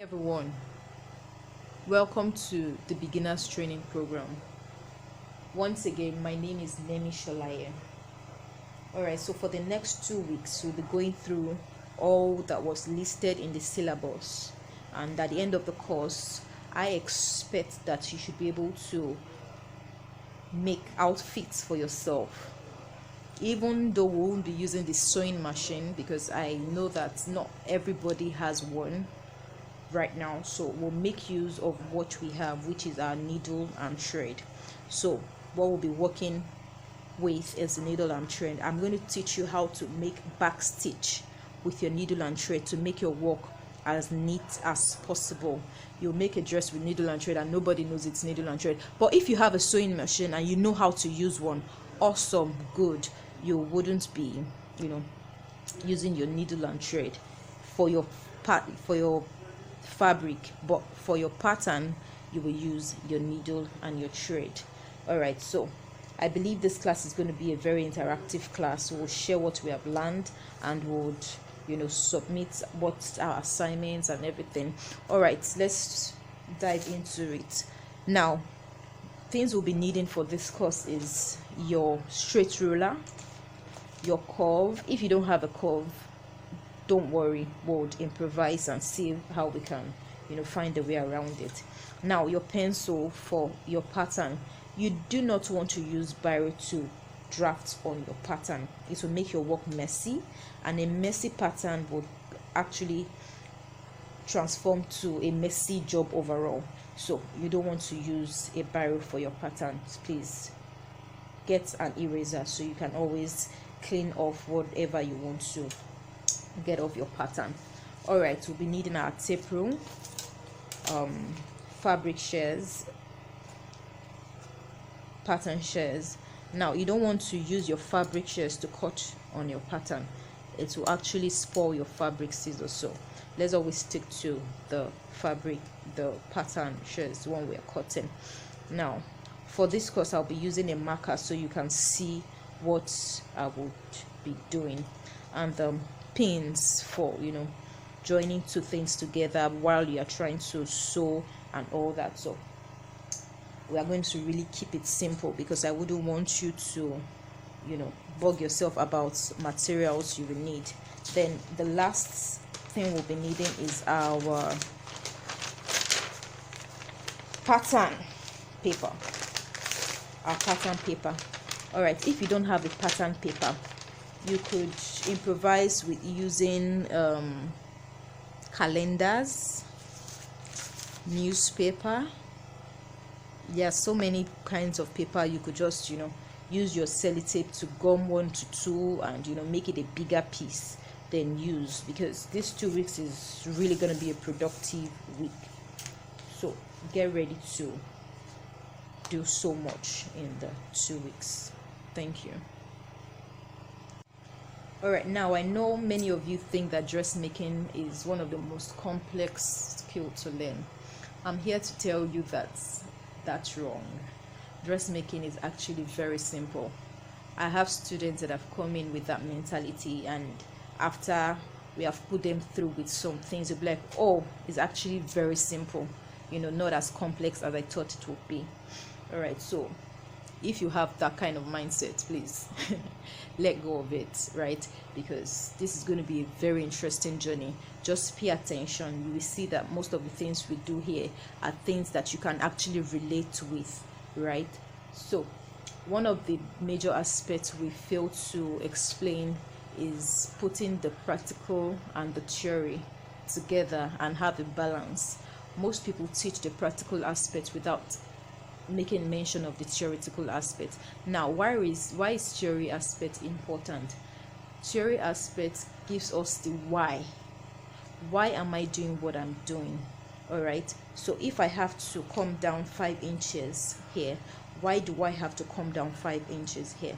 Everyone, welcome to the beginners training program. Once again, my name is Nemi Sholaye. Alright, so for the next 2 weeks we'll be going through all that was listed in the syllabus, and at the end of the course I expect that you should be able to make outfits for yourself, even though we won't be using the sewing machine because I know that not everybody has one right now. So we'll make use of what we have, which is our needle and thread. So what we'll be working with is the needle and thread. I'm going to teach you how to make back stitch with your needle and thread to make your work as neat as possible. You'll make a dress with needle and thread and nobody knows it's needle and thread. But if you have a sewing machine and you know how to use one, awesome, good. You wouldn't be using your needle and thread for your fabric, but for your pattern you will use your needle and your thread. All right, so I believe this class is going to be a very interactive class. We'll share what we have learned and would submit what our assignments and everything. All right, let's dive into it. Now, things we'll be needing for this course is your straight ruler, your curve. If you don't have a curve, don't worry, we'll improvise and see how we can find a way around it. Now, your pencil for your pattern, you do not want to use biro to draft on your pattern. It will make your work messy, and a messy pattern would actually transform to a messy job overall. So you don't want to use a biro for your patterns. Please get an eraser so you can always clean off whatever you want to get off your pattern. All right, we'll be needing our tape rule, fabric shares, pattern shares. Now, you don't want to use your fabric shares to cut on your pattern. It will actually spoil your fabric scissors. So let's always stick to the pattern shares, the one we are cutting. Now, for this course I'll be using a marker so you can see what I would be doing, and pins for joining two things together while you are trying to sew and all that. So we are going to really keep it simple because I wouldn't want you to bug yourself about materials you will need. Then the last thing we'll be needing is our pattern paper. All right, if you don't have a pattern paper, you could improvise with using calendars, newspaper. There are so many kinds of paper. You could just use your sellotape to gum 1 to 2 and make it a bigger piece than use, because this 2 weeks is really going to be a productive week. So get ready to do so much in the 2 weeks. Thank you. All right, now I know many of you think that dressmaking is one of the most complex skills to learn. I'm here to tell you that that's wrong. Dressmaking is actually very simple. I have students that have come in with that mentality, and after we have put them through with some things, they'll be like, oh, it's actually very simple, not as complex as I thought it would be. All right, so if you have that kind of mindset, please let go of it, right? Because this is going to be a very interesting journey. Just pay attention. You will see that most of the things we do here are things that you can actually relate with, right? So one of the major aspects we fail to explain is putting the practical and the theory together and have a balance. Most people teach the practical aspect without making mention of the theoretical aspect. Now, why is theory aspect important? Theory aspect gives us the why am I doing what I'm doing. All right, so if I have to come down 5 inches here, why do I have to come down 5 inches here?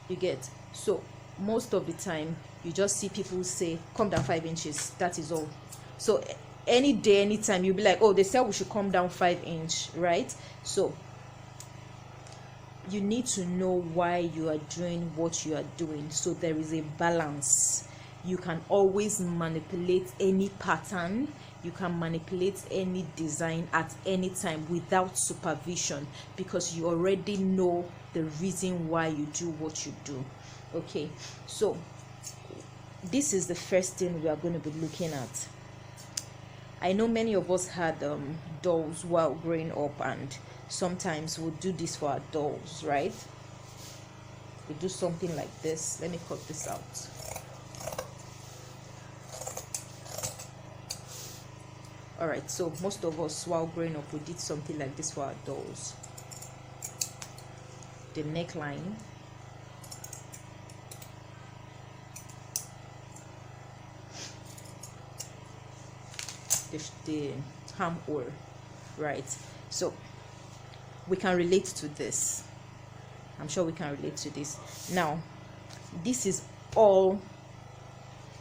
You get? So most of the time you just see people say come down 5 inches, that is all. So any day, anytime, you'll be like, oh, they said we should come down 5 inch, right? So you need to know why you are doing what you are doing, so there is a balance. You can always manipulate any pattern, You can manipulate any design at any time without supervision, because you already know the reason why you do what you do. Okay, so this is the first thing we are going to be looking at. I know many of us had dolls while growing up, and sometimes we'll do this for our dolls, right? We do something like this. Let me cut this out. All right, so most of us while growing up, we did something like this for our dolls. The neckline, the armhole, right? So we can relate to this. I'm sure we can relate to this. Now, this is all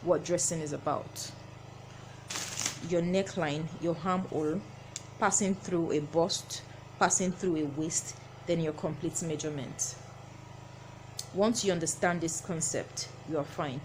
what dressing is about. Your neckline, your armhole, passing through a bust, passing through a waist, then your complete measurement. Once you understand this concept, you are fine.